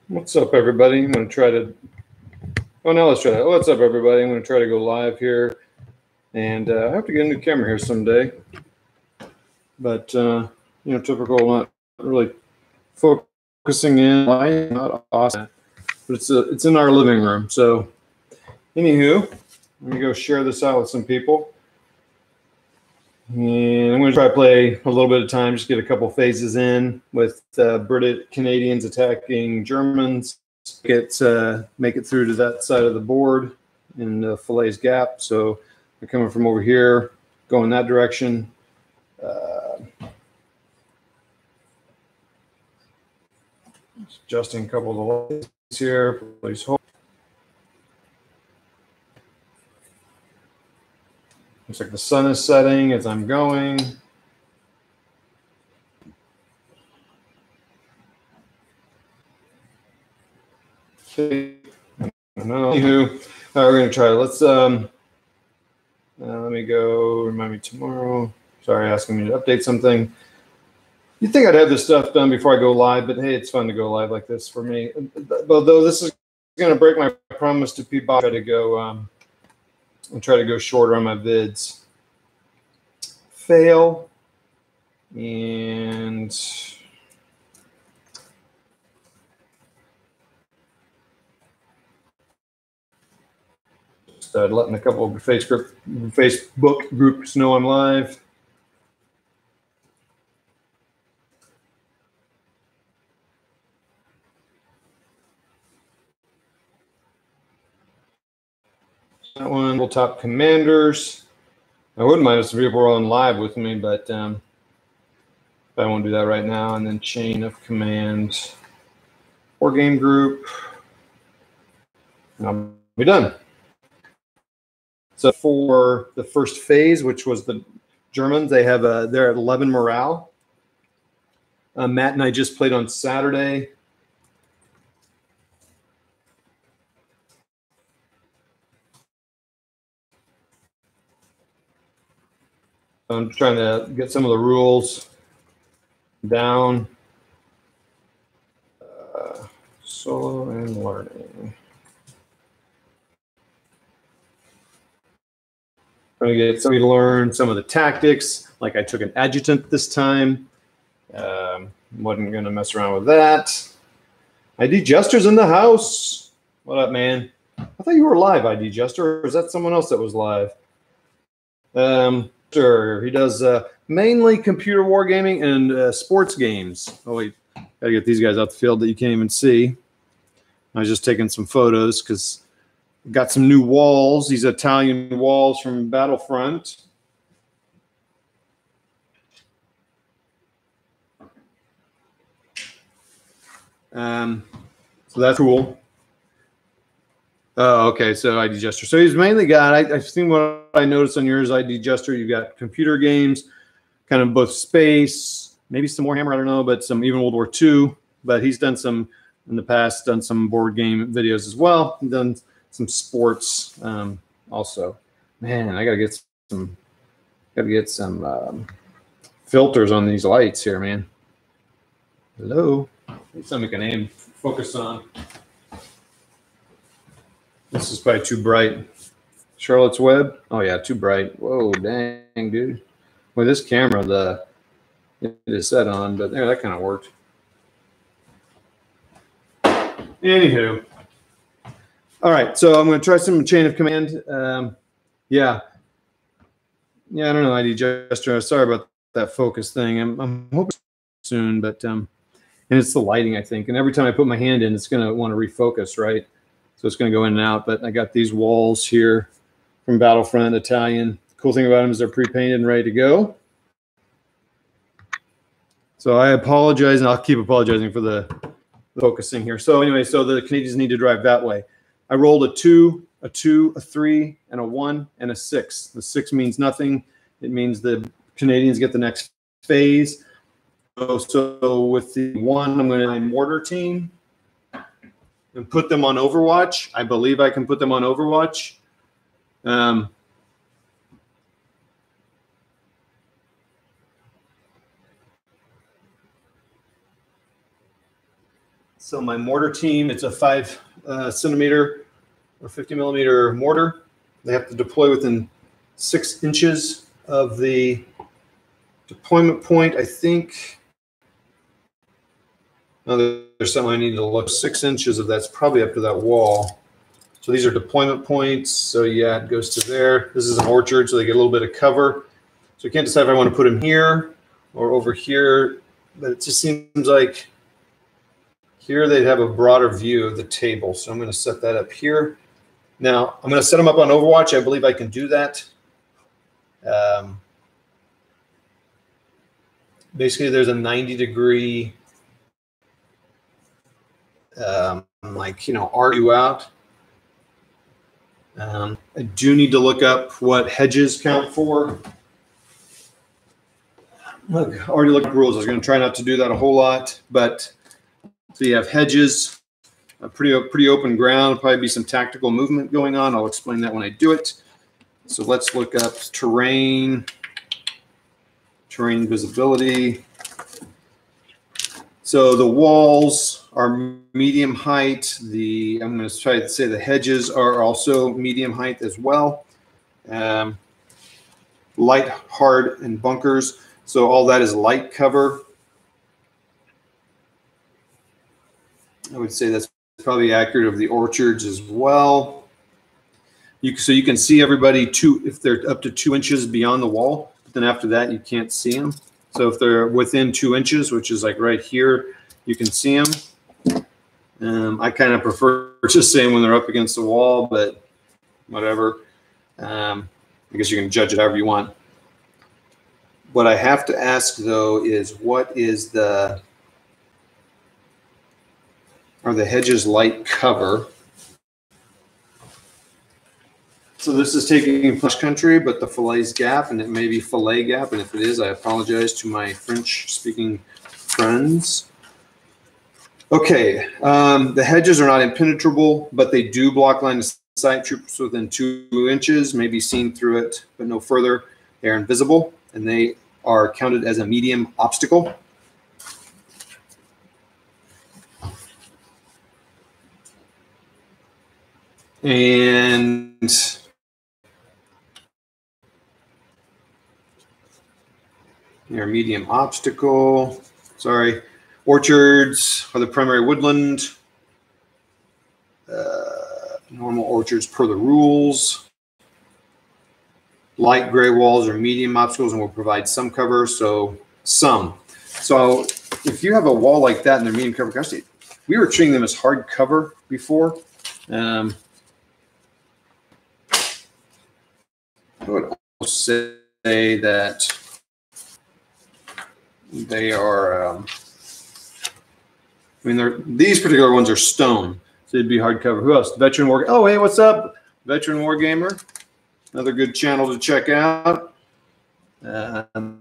What's up, everybody? I'm going to try to. Oh, now let's try that. What's up, everybody? I'm going to try to go live here, and I have to get a new camera here someday. But typical, not really focusing in. Not awesome, but it's in our living room. So, anywho, let me go share this out with some people. And I'm going to try to play a little bit of time, just get a couple phases in with British Canadians attacking Germans. Make it through to that side of the board in the Falaise Gap. So they're coming from over here, going that direction. Adjusting a couple of the lights here. Please hold. Looks like the sun is setting as I'm going. Okay. Anywho, we're going to try. Let's let me go. Remind me tomorrow. Sorry, asking me to update something. You'd think I'd have this stuff done before I go live, but hey, it's fun to go live like this for me. Although this is going to break my promise to people, try to go shorter on my vids. Fail and started letting a couple of Facebook groups know I'm live. That one, top commanders. I wouldn't mind if some people were on live with me, but I won't do that right now. And then chain of command, war game group. And I'll be done. So for the first phase, which was the Germans, they're at 11 morale. Matt and I just played on Saturday. I'm trying to get some of the rules down. Solo and learning. Trying to get somebody to learn some of the tactics. Like I took an adjutant this time. Wasn't going to mess around with that. ID Jester's in the house. What up, man? I thought you were live, ID Jester, or is that someone else that was live? Sure. He does mainly computer wargaming and sports games. Oh, wait. Got to get these guys out the field that you can't even see. I was just taking some photos because we got some new walls, these Italian walls from Battlefront. So that's cool. Oh, okay. So ID Jester. So he's mainly got, I've seen what I noticed on yours, ID Jester. You've got computer games, kind of both space, maybe some Warhammer, I don't know, but some even World War II. But he's done some in the past, done some board game videos as well. Done some sports also. Man, I gotta get some filters on these lights here, man. Hello. Need something I can aim focus on. This is probably too bright. Charlotte's Web. Oh yeah, too bright. Whoa, dang, dude. With this camera, it is set on, but there, that kind of worked. Anywho. All right, so I'm going to try some chain of command. Yeah, I don't know, ID Jester. Sorry about that focus thing. I'm hoping soon, but and it's the lighting, I think. And every time I put my hand in, it's going to want to refocus, right? So it's going to go in and out. But I got these walls here from Battlefront, Italian. The cool thing about them is they're pre-painted and ready to go. So I apologize, and I'll keep apologizing for the focusing here. So anyway, so the Canadians need to drive that way. I rolled a 2, a 2, a 3, and a 1, and a 6. The 6 means nothing. It means the Canadians get the next phase. So with the 1, I'm going to mortar team and put them on Overwatch. I believe I can put them on Overwatch. So my mortar team, it's a 5 centimeter or 50 millimeter mortar. They have to deploy within 6 inches of the deployment point. I think, oh, there's something I need to look. 6 inches of that's probably up to that wall. So these are deployment points. So yeah, it goes to there. This is an orchard, so they get a little bit of cover. So I can't decide if I want to put them here or over here, but it just seems like here they'd have a broader view of the table. So I'm going to set that up here. Now I'm going to set them up on Overwatch. I believe I can do that. Basically, there's a 90-degree, like, you know, argue out. I do need to look up what hedges count for. Look, already looked at rules. I was going to try not to do that a whole lot, but so you have hedges, a pretty open ground, probably be some tactical movement going on. I'll explain that when I do it. So let's look up terrain visibility. So the walls are medium height. I'm going to try to say the hedges are also medium height as well. Light, hard, and bunkers. So all that is light cover. I would say that's probably accurate of the orchards as well. So you can see everybody if they're up to 2 inches beyond the wall. But then after that, you can't see them. So if they're within 2 inches, which is like right here, you can see them. I kind of prefer just saying when they're up against the wall, but whatever. I guess you can judge it however you want. What I have to ask though is are the hedges light cover? So this is taking French country, but the Falaise Gap, and it may be Fillet Gap, and if it is, I apologize to my French-speaking friends. Okay, the hedges are not impenetrable, but they do block line of sight. Troops within 2 inches may be seen through it, but no further. They are invisible, and they are counted as a medium obstacle. And your medium obstacle, sorry. Orchards are the primary woodland. Normal orchards per the rules. Light gray walls are medium obstacles and will provide some cover, so some. So if you have a wall like that and they're medium cover, gosh, we were treating them as hard cover before. I would also say that they are, I mean, these particular ones are stone, so it'd be hard cover. Who else? Veteran War. Oh, hey, what's up? Veteran War Gamer. Another good channel to check out. Videos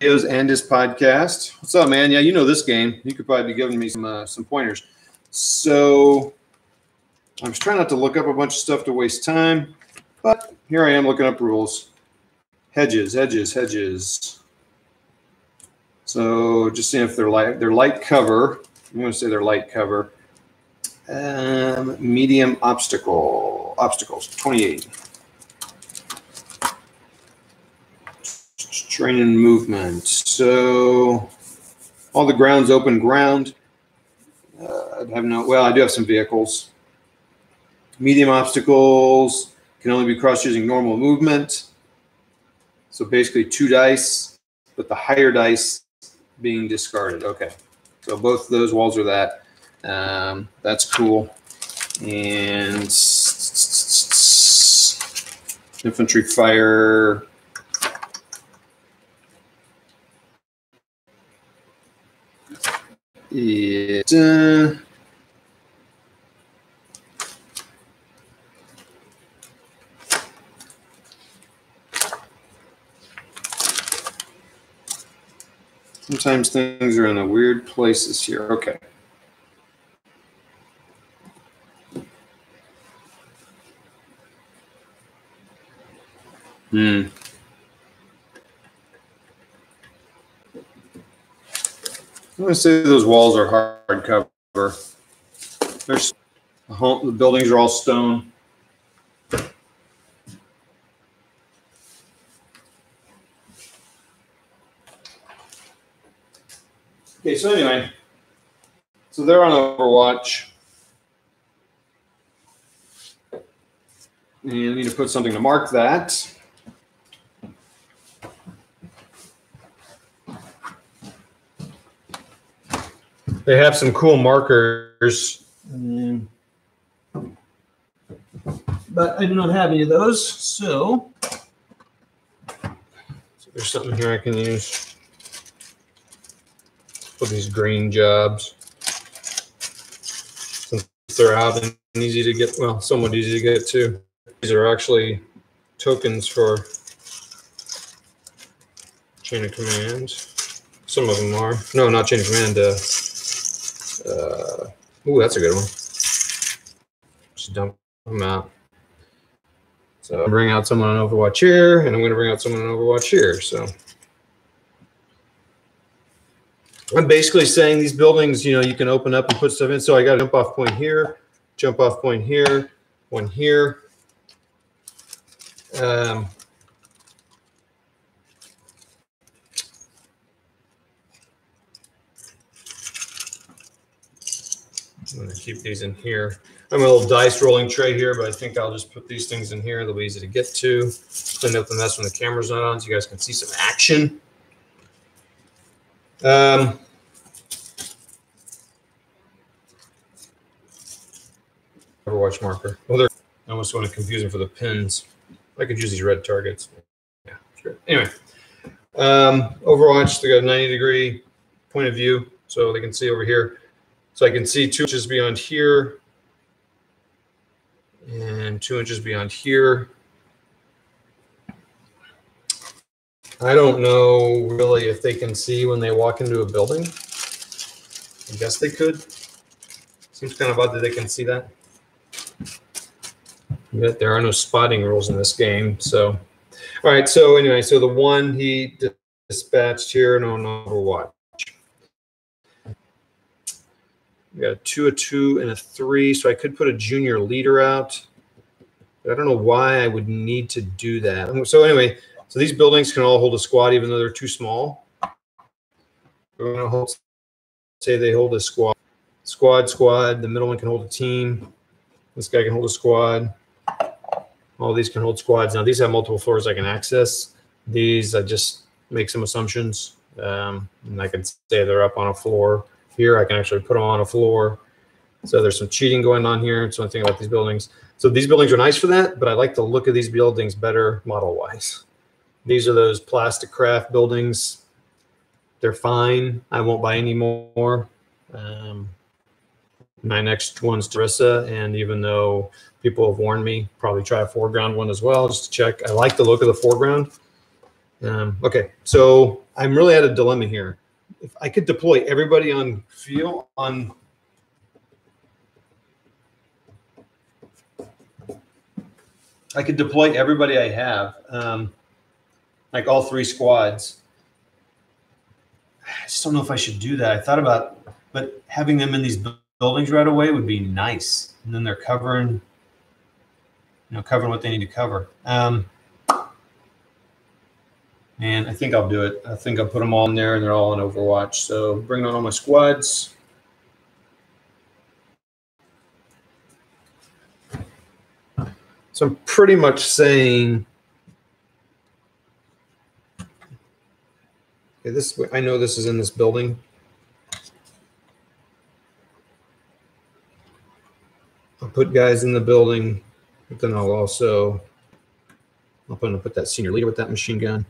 and his podcast. What's up, man? Yeah, you know this game. You could probably be giving me some pointers. So I was trying not to look up a bunch of stuff to waste time, but here I am looking up rules. Hedges, hedges, hedges. So just seeing if they're light cover. I'm going to say they're light cover. Medium obstacles, 28. Terrain and movement. So all the ground's open ground. I do have some vehicles. Medium obstacles can only be crossed using normal movement. So basically 2 dice, but the higher dice being discarded. Okay, so both of those walls are that. That's cool. And infantry fire. Sometimes things are in the weird places here. Okay. I'm going to say those walls are hard cover. There's a home, the buildings are all stone. Okay, so anyway, so they're on Overwatch. And I need to put something to mark that. They have some cool markers, but I do not have any of those. So there's something here I can use for these green jobs. Since they're out and easy to get, well, somewhat easy to get to. These are actually tokens for chain of command. Some of them are. No, not chain of command. Ooh, that's a good one. Just dump them out. So I'm bring out someone on Overwatch here, and I'm going to bring out someone on Overwatch here. So I'm basically saying these buildings, you know, you can open up and put stuff in. So I got a jump off point here, jump off point here, one here. I'm going to keep these in here. I'm a little dice rolling tray here, but I think I'll just put these things in here. They'll be easy to get to. Clean up the mess when the camera's not on so you guys can see some action. Overwatch marker. Well, I almost want to confuse them for the pins. I could use these red targets. Yeah, sure. Anyway, Overwatch, they got a 90-degree point of view, so they can see over here. So I can see 2 inches beyond here and 2 inches beyond here. I don't know really if they can see when they walk into a building. I guess they could. Seems kind of odd that they can see that. But there are no spotting rules in this game. So, all right. So anyway, so the one he dispatched here and on Overwatch. We got a 2, a 2, and a 3. So I could put a junior leader out. But I don't know why I would need to do that. So anyway, so these buildings can all hold a squad even though they're too small. We're going to hold, say they hold a squad. Squad. The middle one can hold a team. This guy can hold a squad. All these can hold squads. Now, these have multiple floors I can access. These, I just make some assumptions. And I can say they're up on a floor. Here, I can actually put them on a floor. So there's some cheating going on here. It's one thing about these buildings. So these buildings are nice for that, but I like the look of these buildings better model-wise. These are those plastic craft buildings. They're fine. I won't buy any more. My next one's Teresa, and even though people have warned me, probably try a foreground one as well, just to check. I like the look of the foreground. Okay, so I'm really at a dilemma here. If I could deploy everybody on field on I could deploy everybody I have, like all 3 squads. I just don't know if I should do that. I thought about, but having them in these buildings right away would be nice, and then they're covering, covering what they need to cover. And I think I'll do it. I think I'll put them all in there, and they're all on Overwatch. So bring on all my squads. So I'm pretty much saying, okay, this, I know this is in this building. I'll put guys in the building, but then I'll put that senior leader with that machine gun.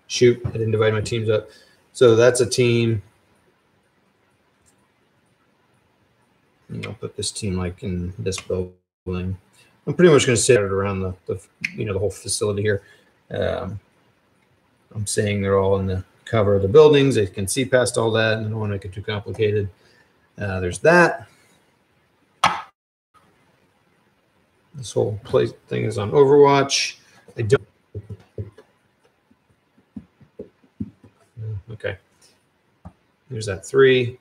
Shoot, I didn't divide my teams up. So that's a team. And I'll put this team like in this building. I'm pretty much going to set it around the whole facility here. I'm saying they're all in the cover of the buildings. They can see past all that, and I don't want to make it too complicated. There's that. This whole place thing is on Overwatch. I don't. Okay. There's that 3.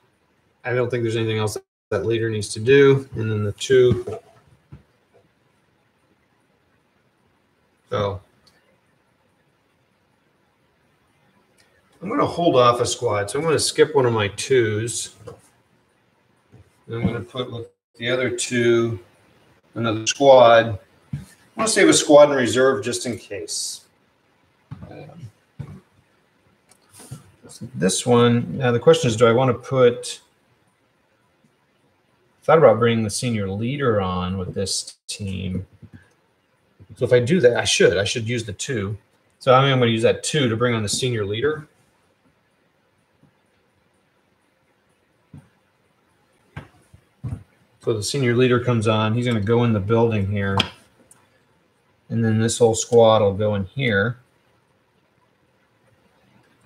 I don't think there's anything else that leader needs to do. And then the 2. So I'm going to hold off a squad. So I'm going to skip one of my 2s. And I'm going to put with the other 2 another squad. I want to save a squad in reserve just in case. This one, now the question is, do I want to put, thought about bringing the senior leader on with this team. So if I do that, I should use the 2. So I'm going to use that 2 to bring on the senior leader. So the senior leader comes on. He's going to go in the building here. And then this whole squad will go in here.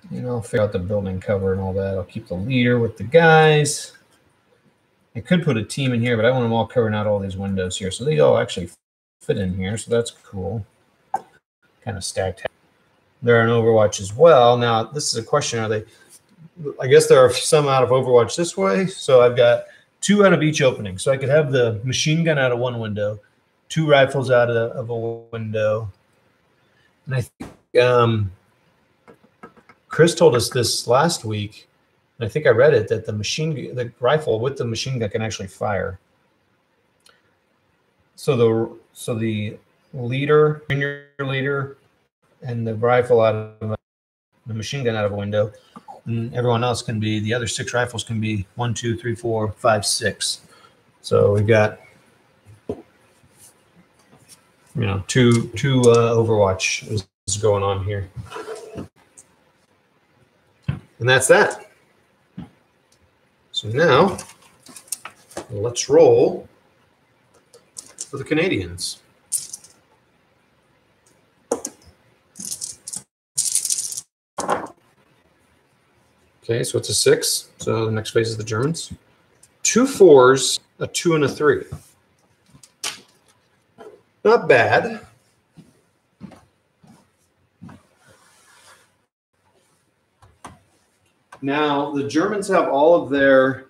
And I'll figure out the building cover and all that. I'll keep the leader with the guys. I could put a team in here, but I want them all covering out all these windows here. So they all actually fit in here. So that's cool. Kind of stacked. They're on Overwatch as well. Now, this is a question. Are they? I guess there are some out of Overwatch this way. So I've got 2 out of each opening. So I could have the machine gun out of one window, 2 rifles out of a window. And I think Chris told us this last week, and I think I read it, that the rifle with the machine gun can actually fire. So the leader, junior leader, and the rifle out of the machine gun out of a window, and everyone else can be, the other 6 rifles can be 1, 2, 3, 4, 5, 6. So we've got, two Overwatch is going on here. And that's that. So now let's roll for the Canadians. Okay, so it's a 6. So the next phase is the Germans. 2 4s, a 2, and a 3. Not bad. Now the Germans have all of their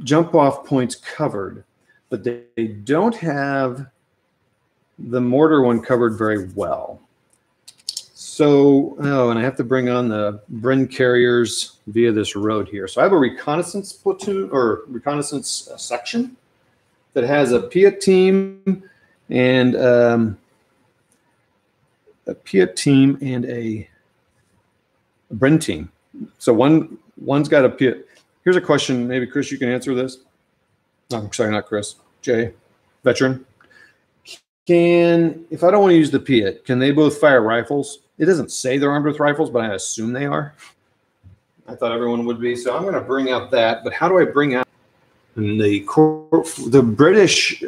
jump off points covered, but they don't have the mortar one covered very well. So, and I have to bring on the Bren carriers via this road here. So I have a reconnaissance platoon or reconnaissance section that has a Piat team and a Bren team. So one's got a Piat. Here's a question. Maybe Chris, you can answer this. No, sorry, not Chris. Jay, veteran. If I don't want to use the Piat, can they both fire rifles? It doesn't say they're armed with rifles, but I assume they are. I thought everyone would be. So I'm going to bring out that. But how do I bring out the British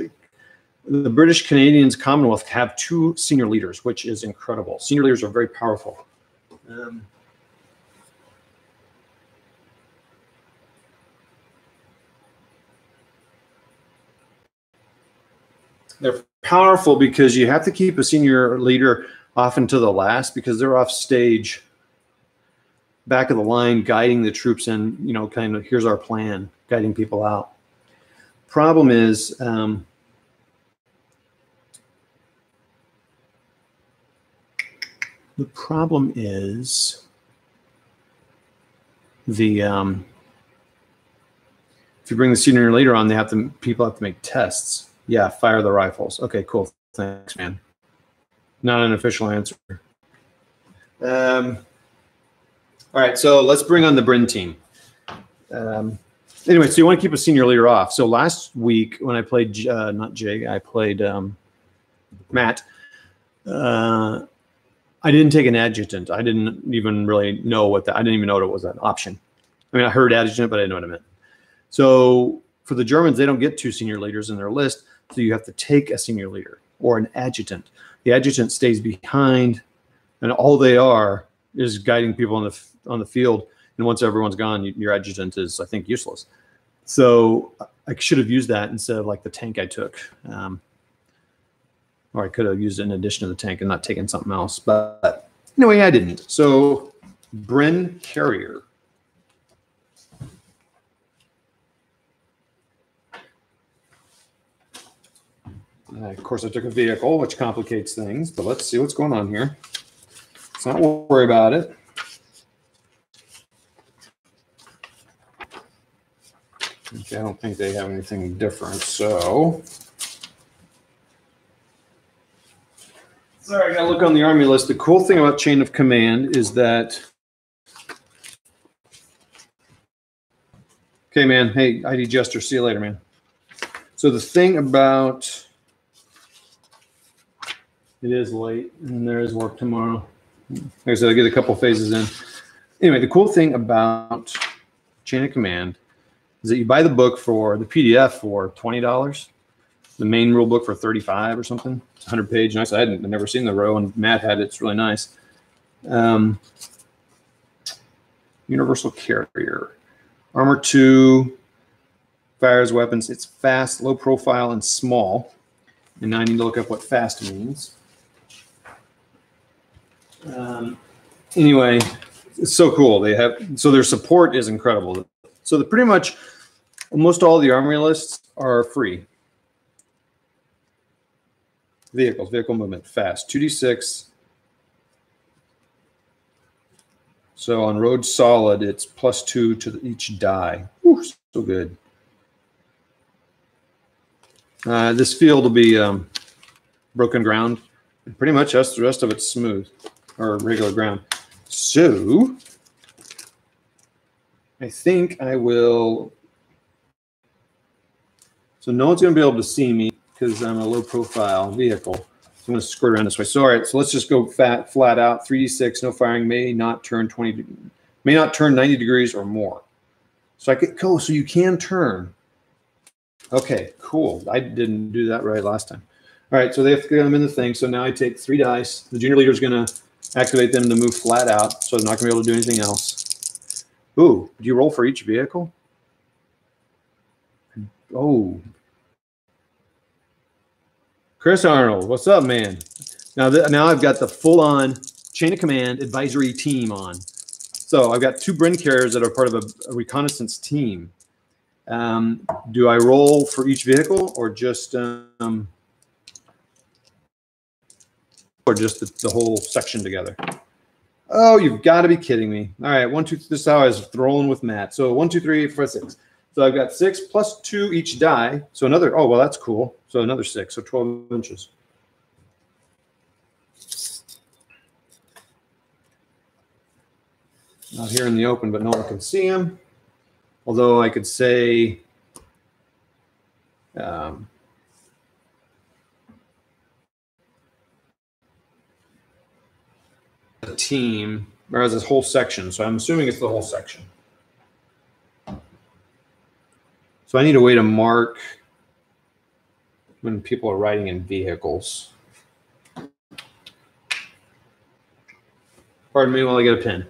Canadians Commonwealth have 2 senior leaders, which is incredible. Senior leaders are very powerful. They're powerful because you have to keep a senior leader often to the last because they're off stage, back of the line, guiding the troops in, kind of, here's our plan, guiding people out. Problem is, if you bring the senior leader on, people have to make tests. Yeah, fire the rifles. Okay, cool. Thanks, man. Not an official answer. All right, so let's bring on the Bren team. Anyway, so you want to keep a senior leader off. So last week when I played, not Jay, I played Matt. I didn't take an adjutant. I didn't even really know I didn't even know it was an option. I mean, I heard adjutant, but I didn't know what it meant. So for the Germans, they don't get 2 senior leaders in their list. So you have to take a senior leader or an adjutant. The adjutant stays behind, and all they are is guiding people on the field. And once everyone's gone, your adjutant is, I think, useless. So I should have used that instead of like the tank I took. Or I could have used it in addition to the tank and not taken something else. But anyway, I didn't. So Bren Carrier. Of course, I took a vehicle, which complicates things, but let's see what's going on here. Let's not worry about it. Okay, I don't think they have anything different, so. Sorry, I gotta look on the Army list. The cool thing about chain of command is that. Okay, man. Hey, ID Jester, see you later, man. So the thing about. It is late, and there is work tomorrow. Like I said, I'll get a couple phases in. Anyway, the cool thing about chain of command is that you buy the book for the PDF for $20, the main rule book for $35 or something. It's 100-page. Nice. I'd never seen the row, and Matt had it. It's really nice. Universal Carrier, Armor 2, fires weapons. It's fast, low profile, and small. And now I need to look up what fast means. Anyway, it's so cool. They have so their support is incredible. So pretty much almost all the Armory lists are free. Vehicles, vehicle movement, fast, 2d6. So on road solid, it's +2 to each die. Whew, so good. This field will be broken ground. Pretty much the rest of it's smooth or regular ground. So I think I will. So no one's going to be able to see me because I'm a low profile vehicle. So I'm going to squirt around this way. So all right, so let's just go flat out. 3d6, no firing, may not turn 90 degrees or more. So I could go. So you can turn. Okay, cool. I didn't do that right last time. All right, so they have to get them in the thing. So now I take 3 dice. The junior leader is going to activate them to move flat out, so they're not going to be able to do anything else. Ooh, do you roll for each vehicle? Oh. Chris Arnold, what's up, man? Now I've got the full-on chain of command advisory team on. So I've got 2 Bren carriers that are part of a reconnaissance team. Do I roll for each vehicle or just the whole section together? Oh, you've got to be kidding me. All right, 1, 2, this is how I was rolling with Matt. So 1, 2, 3, 4, 6. So I've got 6 plus 2 each die. So another, oh, well, that's cool. So another 6, so 12 inches. Not here in the open, but no one can see them. Although I could say, a team, or as this whole section. So I'm assuming it's the whole section. So I need a way to mark when people are riding in vehicles. Pardon me while I get a pen.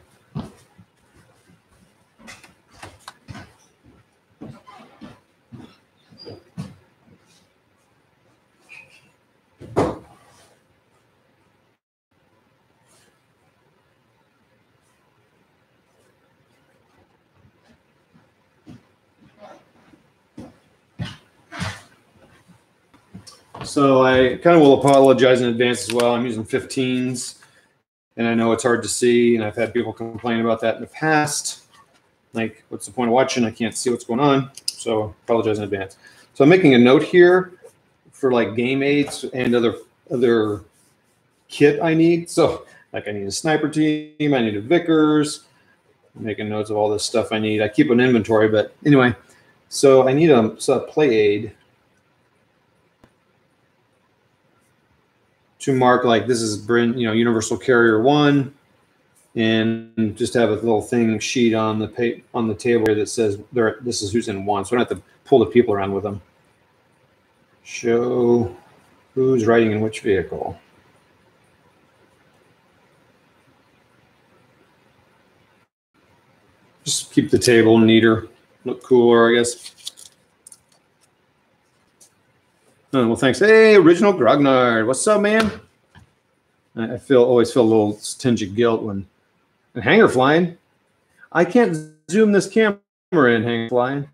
So I kind of will apologize in advance as well. I'm using 15s, and I know it's hard to see, and I've had people complain about that in the past. Like, what's the point of watching? I can't see what's going on, so apologize in advance. So I'm making a note here for like game aids and other kit I need. So like I need a sniper team, I need a Vickers. I'm making notes of all this stuff I need. I keep an inventory, but anyway. So I need a play aid to mark like this is Universal Carrier 1, and just have a little thing sheet on the table here that says this is who's in 1. So I don't have to pull the people around with them. Show who's riding in which vehicle. Just keep the table neater, look cooler, I guess. Oh, well, thanks. Hey, Original Grognard. What's up, man? I always feel a little tinge of guilt when hanger flying. I can't zoom this camera in, hanger flying.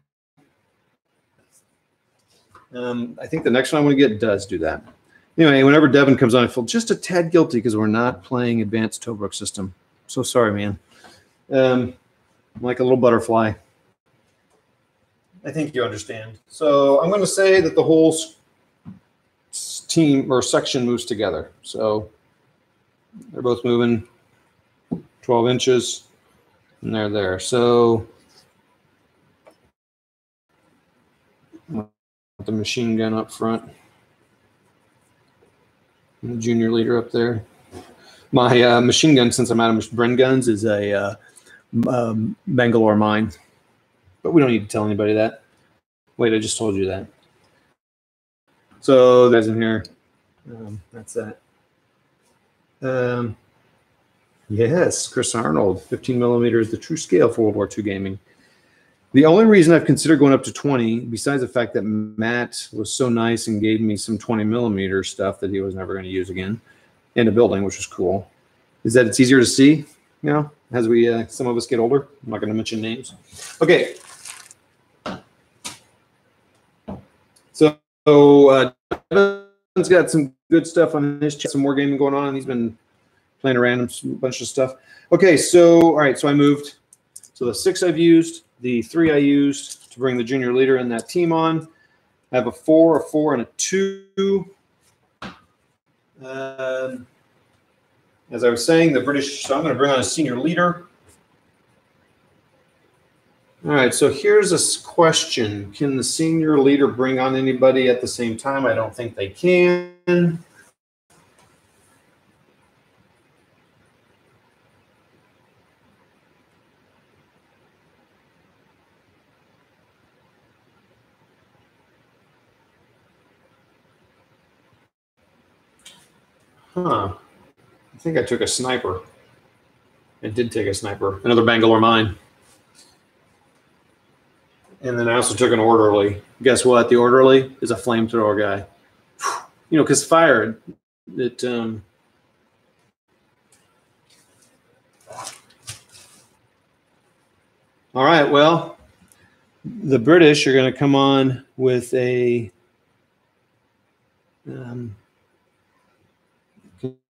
I think the next one I want to get does do that. Anyway, whenever Devin comes on, I feel just a tad guilty because we're not playing Advanced Tobruk System. So sorry, man. I'm like a little butterfly. I think you understand. So I'm going to say that the whole team or section moves together. So they're both moving 12 inches, and they're there. So the machine gun up front, and the junior leader up there. My machine gun, since I'm out of Bren guns, is a Bangalore mine. But we don't need to tell anybody that. Wait, I just told you that. So guys in here, that's that. Yes, Chris Arnold, 15 millimeter is the true scale for World War II gaming. The only reason I've considered going up to 20, besides the fact that Matt was so nice and gave me some 20 millimeter stuff that he was never going to use again in a building, which was cool, is that it's easier to see, you know, as we some of us get older. I'm not going to mention names. Okay. So Devin's got some good stuff on his chat, some more gaming going on. He's been playing a random bunch of stuff. Okay, so all right, so I moved. So the 6 I've used, the 3 I used to bring the junior leader and that team on. I have a 4, and a 2. As I was saying, the British, so I'm going to bring on a senior leader. All right, so here's a question. Can the senior leader bring on anybody at the same time? I don't think they can. Huh. I think I took a sniper. I did take a sniper. Another Bangalore mine. And then I also took an orderly. Guess what? The orderly is a flamethrower guy. You know, because fire, it all right, well, the British are going to come on with a and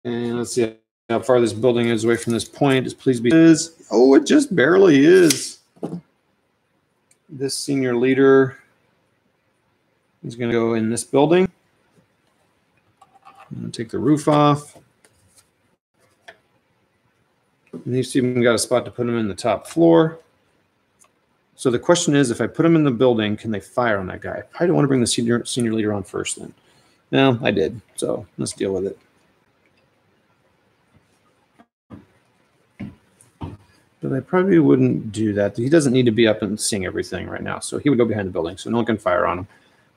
let's see how far this building is away from this point. Just please be. Oh, it just barely is. This senior leader is going to go in this building. I'm going to take the roof off. And these even got a spot to put them in the top floor. So the question is, if I put them in the building, can they fire on that guy? I probably don't want to bring the senior leader on first then. No, I did. So let's deal with it. But I probably wouldn't do that. He doesn't need to be up and seeing everything right now. So he would go behind the building, so no one can fire on him.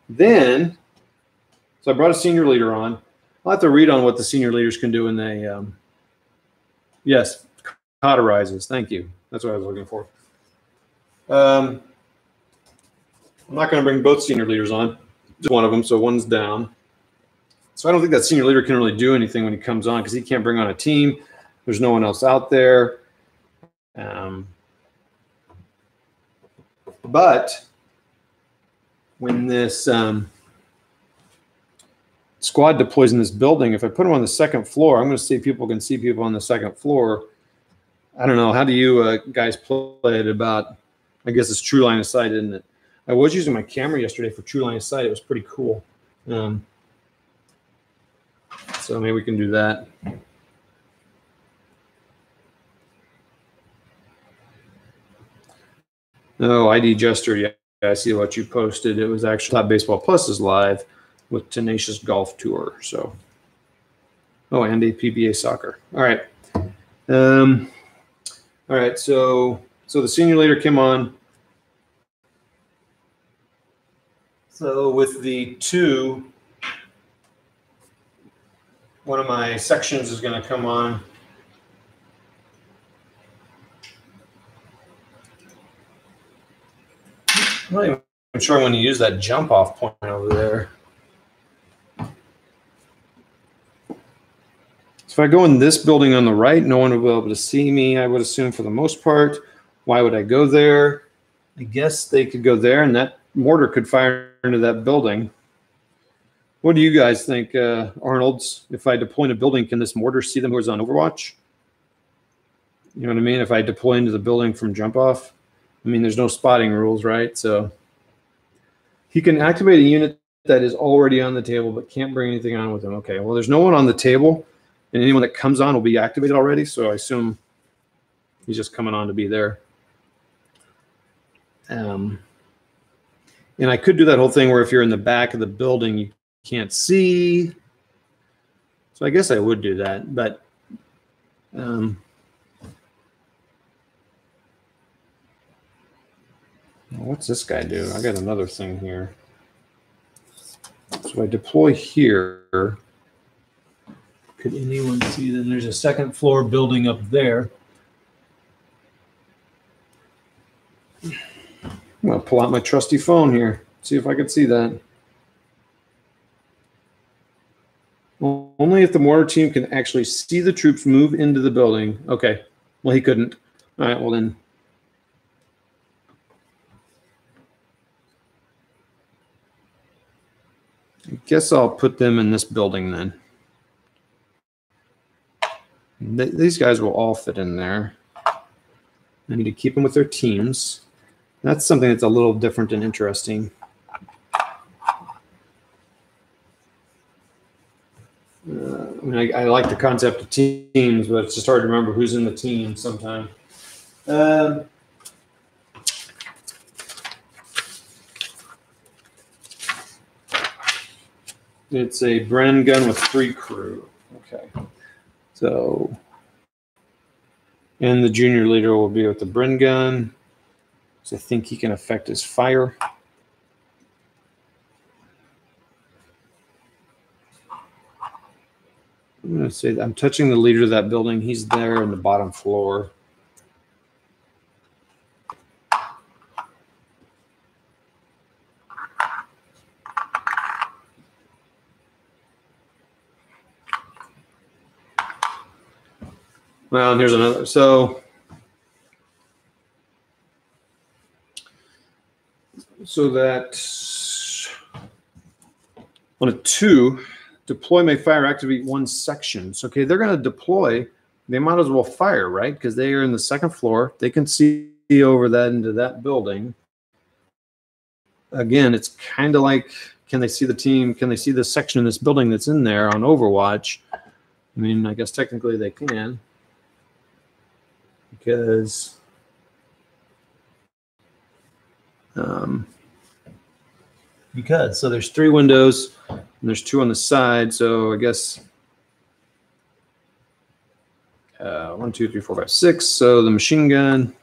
Then, so I brought a senior leader on. I'll have to read on what the senior leaders can do when they, yes, cauterizes. Thank you. That's what I was looking for. I'm not going to bring both senior leaders on. Just one of them, so one's down. So I don't think that senior leader can really do anything when he comes on because he can't bring on a team. There's no one else out there. But when this squad deploys in this building, if I put them on the second floor, I'm going to see if people can see people on the second floor. I don't know. How do you guys play it about, I guess it's true line of sight, isn't it? I was using my camera yesterday for true line of sight. It was pretty cool. So maybe we can do that. Oh, ID Jester, yeah, I see what you posted. It was actually Top Baseball Plus is live with Tenacious Golf Tour. So, oh, and a PBA Soccer. All right. All right. So the senior leader came on. So with the 2, one of my sections is going to come on. I'm not even sure when you use that jump off point over there. if I go in this building on the right, no one will be able to see me, I would assume, for the most part. Why would I go there? I guess they could go there, and that mortar could fire into that building. What do you guys think, Arnold's? If I deploy in a building, can this mortar see them who's on Overwatch? You know what I mean? If I deploy into the building from jump off, I mean, there's no spotting rules, right? So he can activate a unit that is already on the table but can't bring anything on with him. Okay, well, there's no one on the table, and anyone that comes on will be activated already, so I assume he's just coming on to be there. And I could do that whole thing where if you're in the back of the building, you can't see. So I guess I would do that, but what's this guy do? I got another thing here. So I deploy here. Could anyone see? Then there's a second floor building up there. I'm going to pull out my trusty phone here, see if I can see that. Well, only if the mortar team can actually see the troops move into the building. Okay, well, he couldn't. All right, well then. I guess I'll put them in this building then. These guys will all fit in there. I need to keep them with their teams. That's something that's a little different and interesting. I mean, I like the concept of teams, but it's just hard to remember who's in the team sometimes. It's a Bren gun with 3 crew. Okay. So, and the junior leader will be with the Bren gun. So I think he can affect his fire. I'm going to say that I'm touching the leader of that building. He's there in the bottom floor. Well, and here's another. So that on a 2, deploy may fire activate 1 section. So, okay, they're going to deploy. They might as well fire, right? Because they are in the second floor. They can see over that into that building. Again, it's kind of like, can they see the team? Can they see the section in this building that's in there on Overwatch? I mean, I guess technically they can. Because so there's 3 windows and there's 2 on the side, so I guess 1, 2, 3, 4, 5, 6. So the machine gun,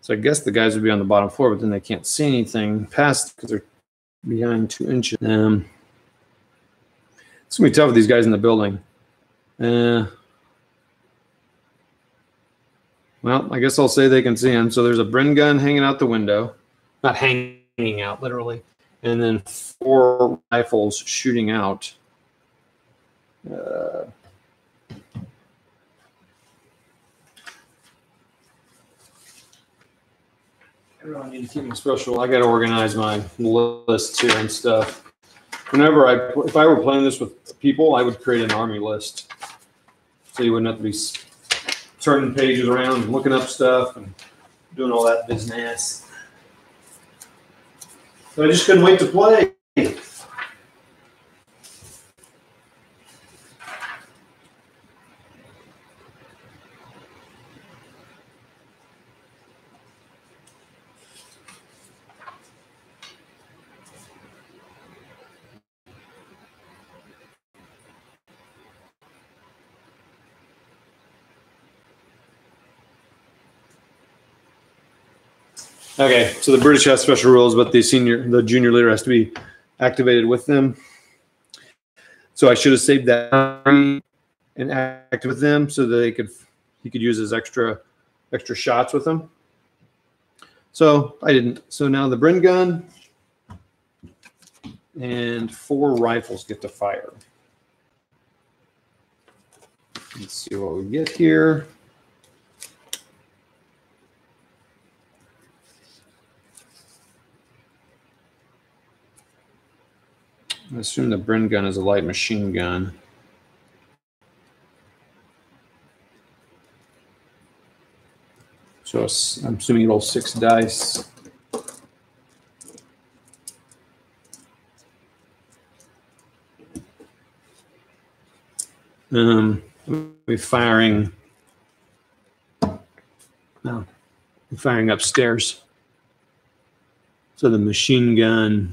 so I guess the guys would be on the bottom floor, but then they can't see anything past because they're behind 2 inches. It's gonna be tough with these guys in the building. Well, I guess I'll say they can see him. So there's a Bren gun hanging out the window. Not hanging out, literally. And then 4 rifles shooting out. I really need to keep my special. I got to organize my lists here and stuff. Whenever if I were playing this with people, I would create an army list. So you wouldn't have to be turning pages around and looking up stuff and doing all that business. So I just couldn't wait to play. Okay, so the British have special rules, but the junior leader has to be activated with them. So I should have saved that and acted with them so that he could use his extra shots with them. So I didn't. So now the Bren gun and 4 rifles get to fire. Let's see what we get here. I assume the Bren gun is a light machine gun. So I'm assuming it'll 6 dice. We're firing. No, we're firing upstairs. So the machine gun,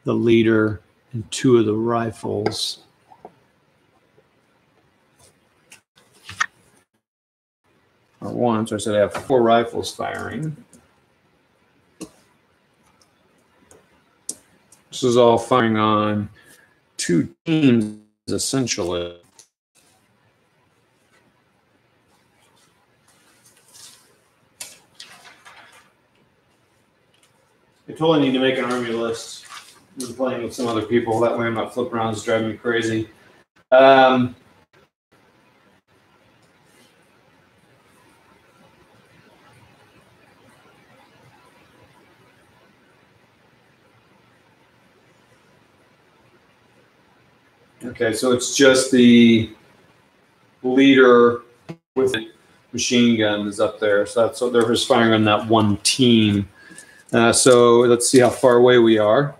the leader, and 2 of the rifles. Or 1, so I said I have 4 rifles firing. This is all firing on 2 teams, essentially. I totally need to make an army list. I'm playing with some other people. That way I'm not flipping around. It's driving me crazy. Okay, so it's just the leader with the machine gun is up there. So they're just firing on that 1 team. So let's see how far away we are.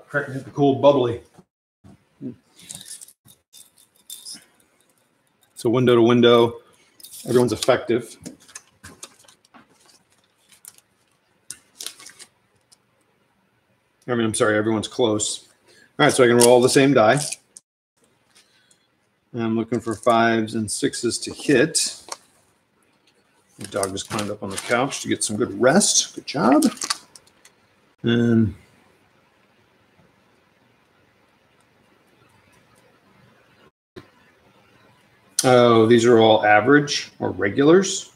Cracking hit the cool bubbly. So window to window, everyone's effective. I'm sorry, everyone's close. All right, so I can roll the same die. I'm looking for 5s and 6s to hit. The dog just climbed up on the couch to get some good rest. Good job. And oh, these are all average or regulars.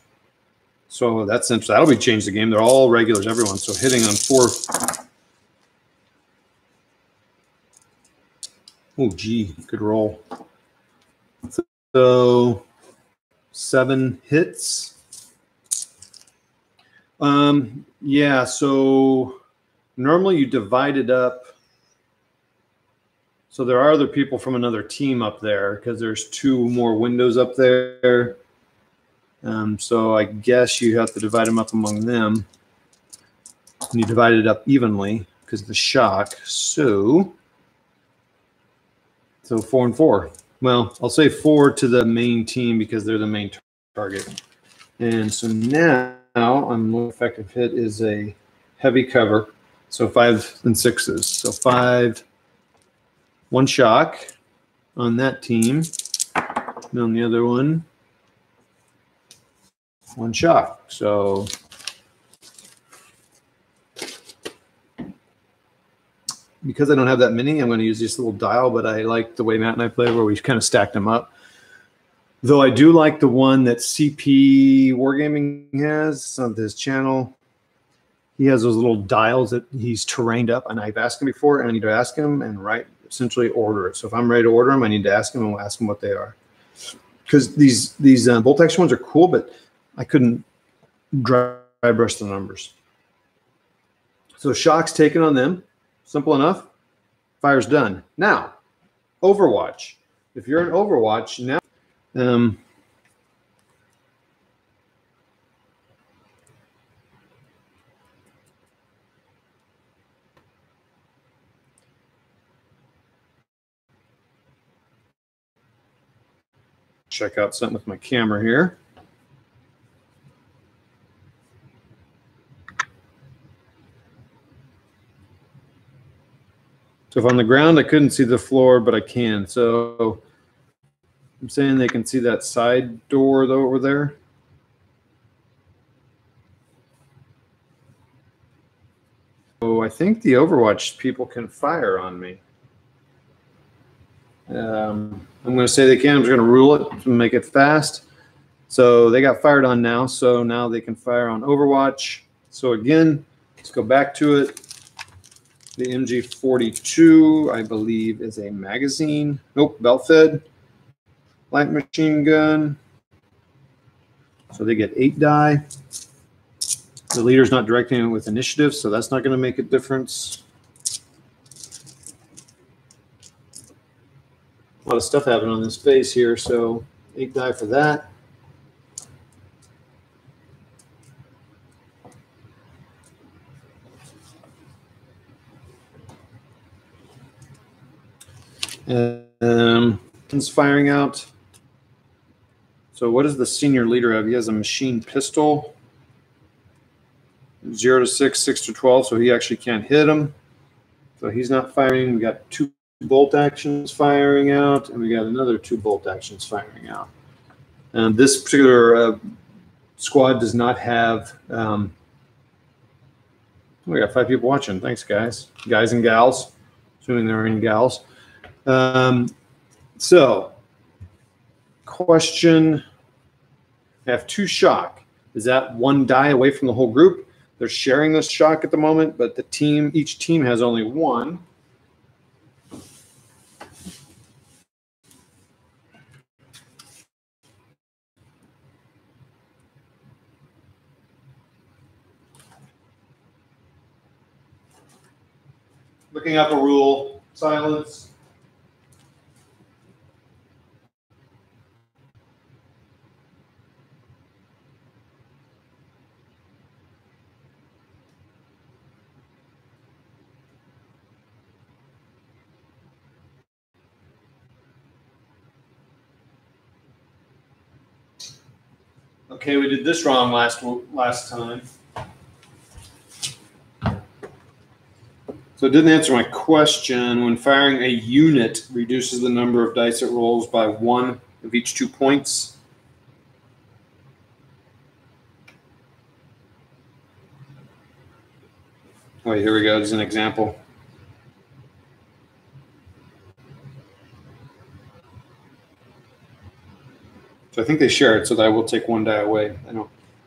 So that'll be changed the game. They're all regulars, everyone. So hitting on 4. Oh, gee, good roll. So 7 hits. Yeah, so normally you divide it up. So there are other people from another team up there because there's 2 more windows up there. So I guess you have to divide them up among them. And you divide it up evenly because of the shock. So 4 and 4. Well, I'll say 4 to the main team because they're the main target. And so now I'm more effective hit is a heavy cover. So 5 and 6s. So 5, 1 shock on that team. And on the other one, 1 shock. So because I don't have that many, I'm going to use this little dial, but I like the way Matt and I play where we kind of stacked them up. Though I do like the one that CP Wargaming has on his channel. He has those little dials that he's terrained up, and I've asked him before, and I need to ask him and essentially order it. So if I'm ready to order them, I need to ask him and we'll ask him what they are. Because these bolt action ones are cool, but I couldn't dry brush the numbers. So shock's taken on them. Simple enough. Fire's done. Now, Overwatch. If you're in Overwatch now, check out something with my camera here. So if on the ground, I couldn't see the floor, but I can. So I'm saying they can see that side door over there. So I think the Overwatch people can fire on me. I'm going to say they can. I'm just going to rule it and make it fast. So they got fired on now. So now they can fire on Overwatch. So again, let's go back to it. The MG42, I believe, is a magazine. Nope, belt-fed. Light machine gun. So they get 8 die. The leader's not directing it with initiative, so that's not going to make a difference. A lot of stuff happening on this face here, so 8 die for that. It's firing out. So what does the senior leader have? He has a machine pistol. 0 to 6, 6 to 12, so he actually can't hit him. So he's not firing. We got 2 bolt actions firing out, and we got another 2 bolt actions firing out. And this particular squad does not have. We got 5 people watching. Thanks, guys and gals. Assuming there are any gals. So, question: I have 2 shock. Is that 1 die away from the whole group? They're sharing this shock at the moment, but each team has only 1. Looking up a rule, silence. Okay, we did this wrong last time. So it didn't answer my question. When firing a unit, reduces the number of dice it rolls by 1 of each 2 points. Oh, here we go. There's an example. So I think they share it so that I will take 1 die away. I'm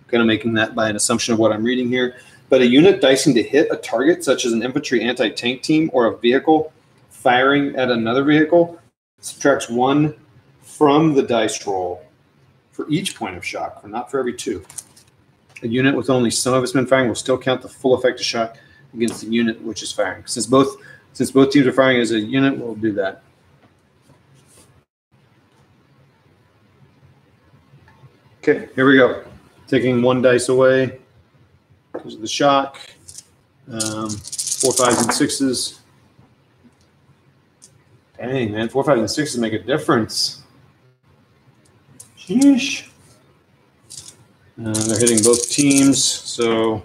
kind of making that by an assumption of what I'm reading here. But a unit dicing to hit a target, such as an infantry anti-tank team or a vehicle firing at another vehicle, subtracts 1 from the dice roll for each point of shock, or not for every 2. A unit with only some of its men firing will still count the full effect of shock against the unit which is firing. Since both teams are firing as a unit, we'll do that. Okay, here we go. Taking 1 dice away because of the shock. 4, 5s, and 6s. Dang, man, 4, 5, and 6s make a difference. Sheesh. They're hitting both teams, so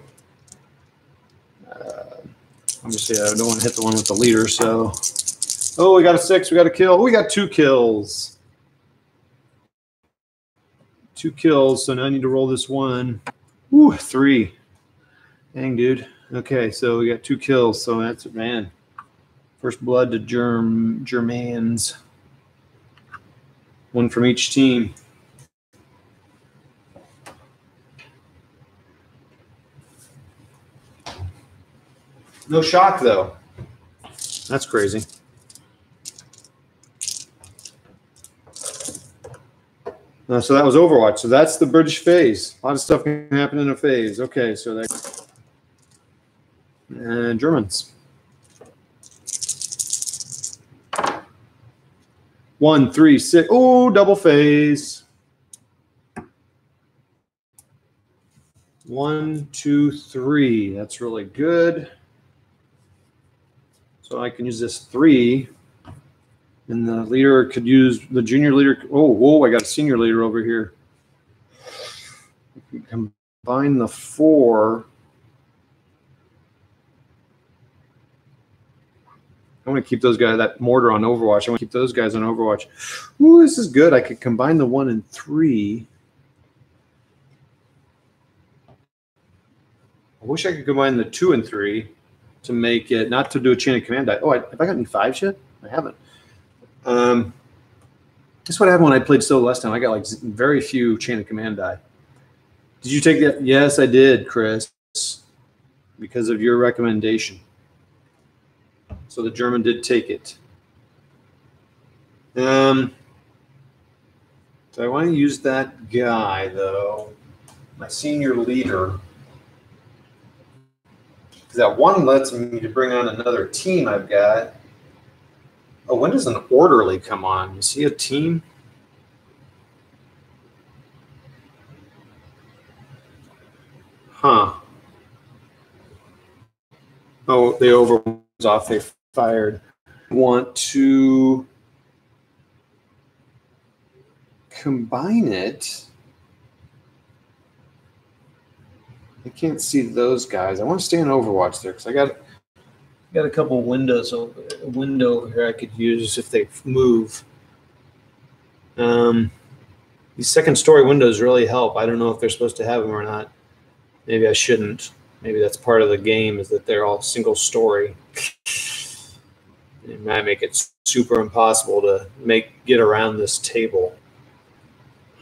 obviously I don't want to hit the one with the leader. So, oh, we got a 6. We got a kill. Oh, we got 2 kills. 2 kills, so now I need to roll this 1. Ooh, 3. Dang, dude. Okay, so we got 2 kills, so that's, man, first blood to Germans. 1 from each team. No shock, though. That's crazy. So that was Overwatch. So that's the British phase. A lot of stuff can happen in a phase. Okay, so that and Germans. 1, 3, 6. Oh, double phase. 1, 2, 3. That's really good. So I can use this 3. And the leader could use the junior leader. Oh, whoa, I got a senior leader over here. Combine the 4. I want to keep those guys, that mortar on Overwatch. I want to keep those guys on Overwatch. Ooh, this is good. I could combine the 1 and 3. I wish I could combine the 2 and 3 to make it, not to do a chain of command die. Oh, have I got any 5s yet? I haven't. That's what happened when I played solo last time. I got like very few chain of command die. Did you take that? Yes, I did, Chris, because of your recommendation. So the German did take it. So I want to use that guy, though, my senior leader. Because that 1 lets me to bring on another team I've got. Oh, when does an orderly come on? Is he a team? Huh. Oh, they overwhelmed off. They fired. Want to combine it. I can't see those guys. I want to stay in Overwatch there because I got a couple windows. A window over here I could use if they move. These second story windows really help. I don't know if they're supposed to have them or not. Maybe I shouldn't. Maybe that's part of the game, is that they're all single story. It might make it super impossible to get around this table.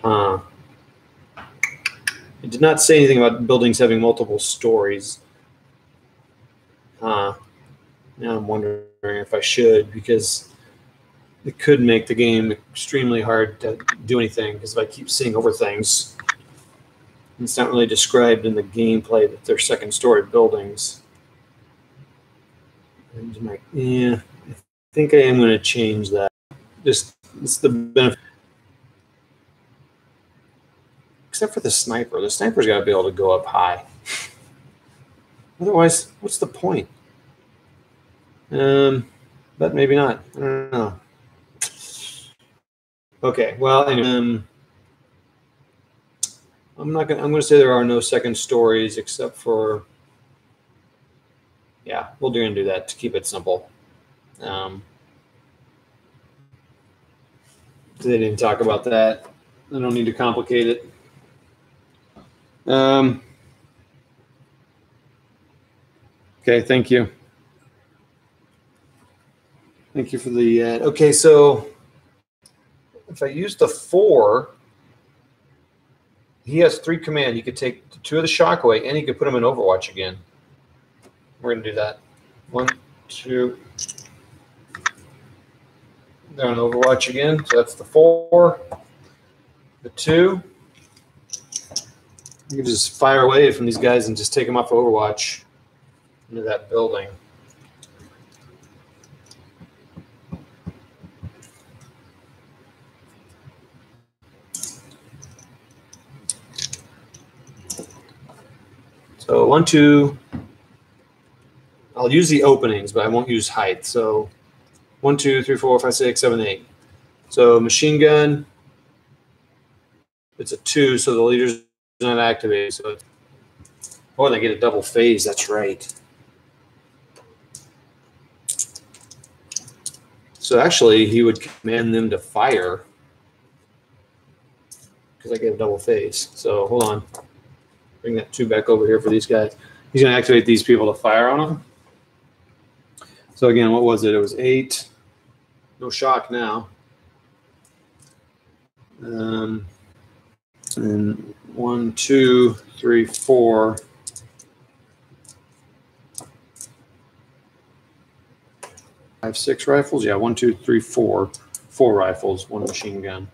Huh. It did not say anything about buildings having multiple stories. Huh. Now I'm wondering if I should, because it could make the game extremely hard to do anything, because if I keep seeing over things, it's not really described in the gameplay that they're second story buildings. And I'm like, yeah, I think I am going to change that. Just, it's the benefit. Except for the sniper. The sniper's got to be able to go up high. Otherwise, what's the point? But maybe not. I don't know. Okay, well, anyway, I'm going to say there are no second stories except for, yeah, we're going to do that to keep it simple. They didn't talk about that. I don't need to complicate it. Okay, thank you. Thank you for the, okay, so if I use the 4, he has 3 command. He could take 2 of the shock away, and he could put them in Overwatch again. We're going to do that. 1, 2. They're on Overwatch again, so that's the 4. The 2. You can just fire away from these guys and just take them off Overwatch into that building. So 1, 2. I'll use the openings, but I won't use height. So 1, 2, 3, 4, 5, 6, 7, 8. So machine gun. It's a 2, so the leader's not activated. So, oh, they get a double phase. That's right. So actually, he would command them to fire because I get a double phase. So hold on. Bring that 2 back over here for these guys. He's going to activate these people to fire on them. So again, what was it? It was 8. No shock now. And 1, 2, 3, 4. 5, 6 rifles. Yeah, 1, 2, 3, 4. 4 rifles, 1 machine gun.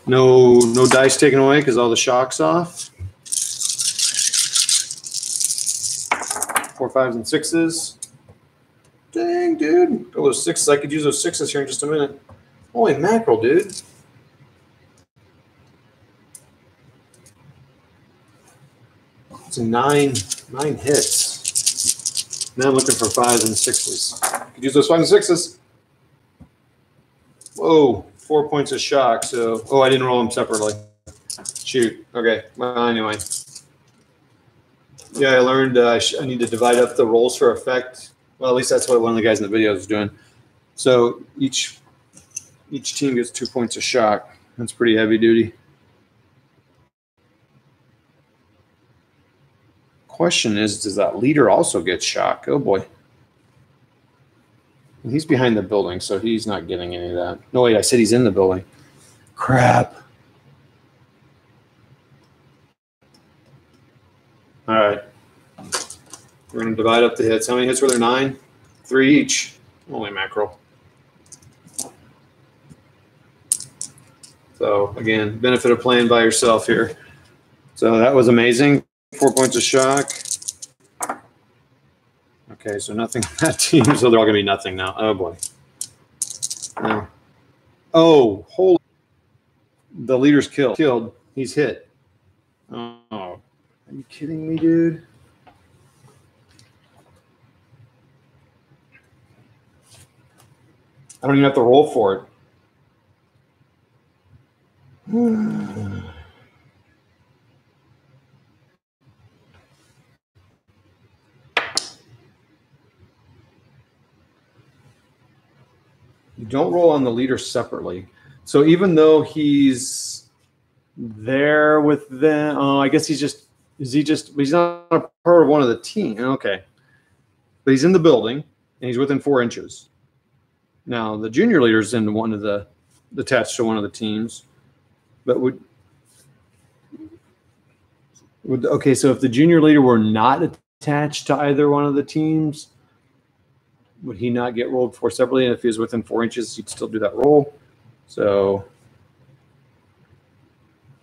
No dice taken away because all the shock's off. 4, 5s, and 6s. Dang, dude. Oh, those 6s. I could use those 6s here in just a minute. Holy mackerel, dude. It's a 9 hits. Now I'm looking for 5s and 6s. I could use those 5s and 6s. Whoa, 4 points of shock. So, oh, I didn't roll them separately. Shoot. Okay. Well, anyway. Yeah, I learned I need to divide up the rolls for effect Well, at least that's what one of the guys in the video is doing. So each team gets 2 points of shock. That's pretty heavy duty. Question is, does that leader also get shock? Oh boy. He's behind the building, so he's not getting any of that. No, wait, I said he's in the building. Crap. All right. We're going to divide up the hits. How many hits were there? 9? 3 each. Holy mackerel. So, again, benefit of playing by yourself here. So that was amazing. 4 points of shock. Okay, so nothing on that team. So they're all going to be nothing now. Oh, boy. No. Oh, holy. The leader's killed. He's hit. Oh, are you kidding me, dude? I don't even have to roll for it. You don't roll on the leader separately. So even though he's there with them, oh, I guess he's not a part of one of the team. Okay. But he's in the building and he's within 4 inches. Now the junior leader's in one of the attached to one of the teams. But okay, so if the junior leader were not attached to either one of the teams, would he not get rolled for separately? And if he was within 4 inches, he'd still do that roll. So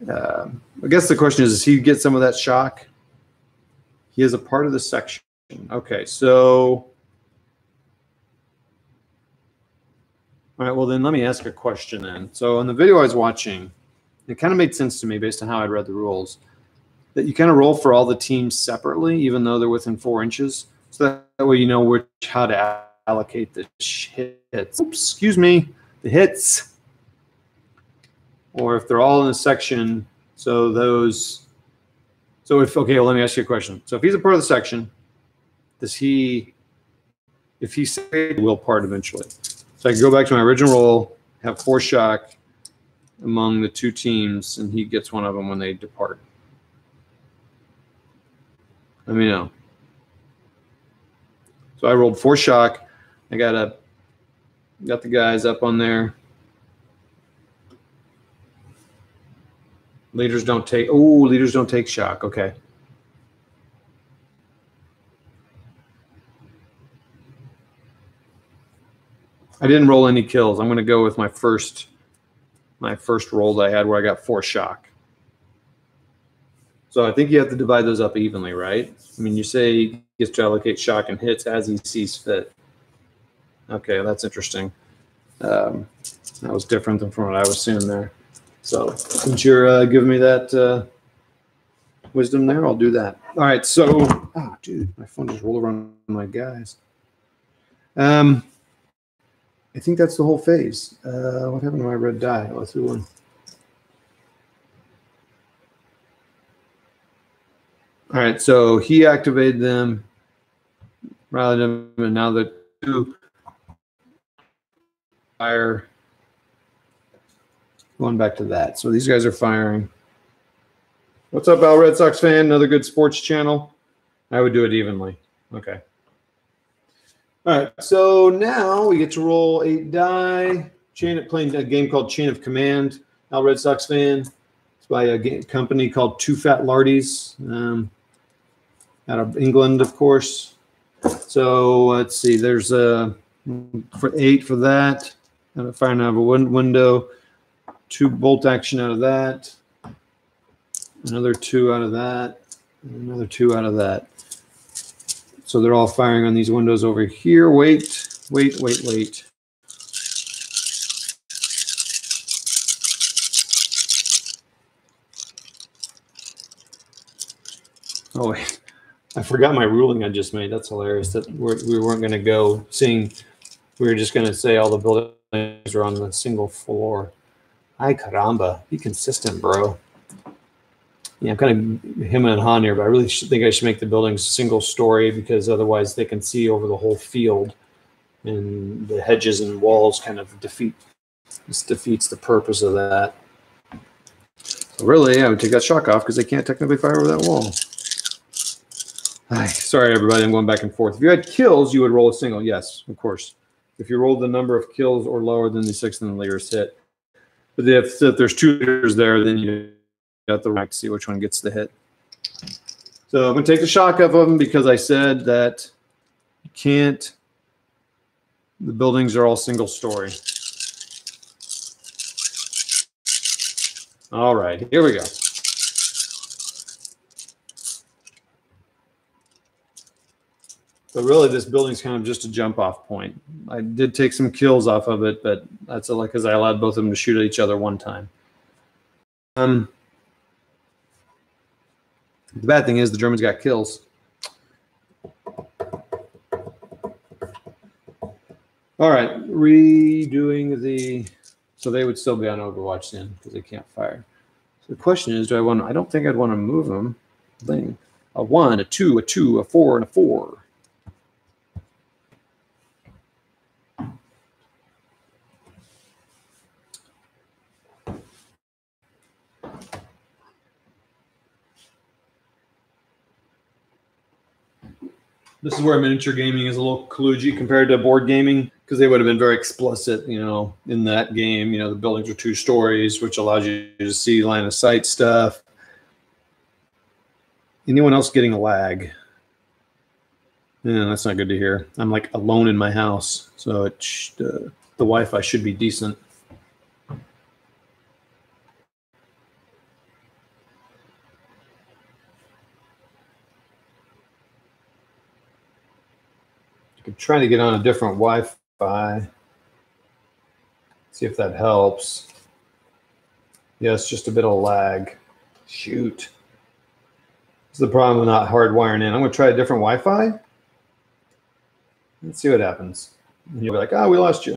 I guess the question is, does he get some of that shock? He is a part of the section. Okay, so all right, well then let me ask a question then. So in the video I was watching, it kind of made sense to me based on how I'd read the rules, that you kind of roll for all the teams separately, even though they're within 4 inches. So that way you know how to allocate the hits. Oops, excuse me, the hits. Or if they're all in a section, so if, okay, well, let me ask you a question. So if he's a part of the section, if he will part eventually. So I can go back to my original roll, have 4 shock among the 2 teams, and he gets one of them when they depart. Let me know. So I rolled 4 shock. I got the guys up on there. Leaders don't take shock. Okay. I didn't roll any kills. I'm going to go with my first roll that I had where I got 4 shock. So I think you have to divide those up evenly, right? I mean, you say he gets to allocate shock and hits as he sees fit. Okay, that's interesting. That was different than from what I was seeing there. So since you're giving me that wisdom there, I'll do that. All right, so, oh, dude, my phone just rolled around my guys. I think that's the whole phase. What happened to my red die? Let's do one. All right, so he activated them, rallied them, and now the 2 fire. Going back to that. So these guys are firing. What's up, Al Red Sox fan? Another good sports channel. I would do it evenly. Okay. All right, so now we get to roll 8 die. Playing a game called Chain of Command. Al Red Sox fan. It's by a company called Two Fat Lardies, out of England, of course. So let's see. There's for 8 for that. And firing out of a window. 2 bolt action out of that. Another 2 out of that. And another 2 out of that. So they're all firing on these windows over here. Wait. Oh, wait. I forgot my ruling I just made. That's hilarious. That we weren't going to go seeing. We were just going to say all the buildings are on the single floor. Ay caramba. Be consistent, bro. Yeah, I'm kind of him and Han here, but I really think I should make the buildings single story because otherwise they can see over the whole field, and the hedges and walls kind of defeats the purpose of that. So really, I would take that shock off because they can't technically fire over that wall. Sorry, everybody, I'm going back and forth. If you had kills, you would roll a single. Yes, of course. If you rolled the number of kills or lower than the 6, then the leader's hit. But if there's 2 leaders there, then you got the right to see which one gets the hit. So I'm going to take the shock off of them because I said that you can't. The buildings are all single story. All right, here we go. So really, this building's kind of just a jump-off point. I did take some kills off of it, but that's because I allowed both of them to shoot at each other one time. The bad thing is the Germans got kills. All right, redoing the... So they would still be on Overwatch then because they can't fire. So the question is, do I want... I don't think I'd want to move them. A 1, a 2, a 2, a 4, and a 4. This is where miniature gaming is a little kludgy compared to board gaming because they would have been very explicit, you know, in that game. You know, the buildings are 2 stories, which allows you to see line of sight stuff. Anyone else getting a lag? Yeah, that's not good to hear. I'm like alone in my house, so the Wi-Fi should be decent. I'm trying to get on a different Wi-Fi. See if that helps. Yes, just a bit of lag. Shoot. This is the problem with not hardwiring in. I'm going to try a different Wi-Fi. Let's see what happens. And you'll be like, oh, we lost you.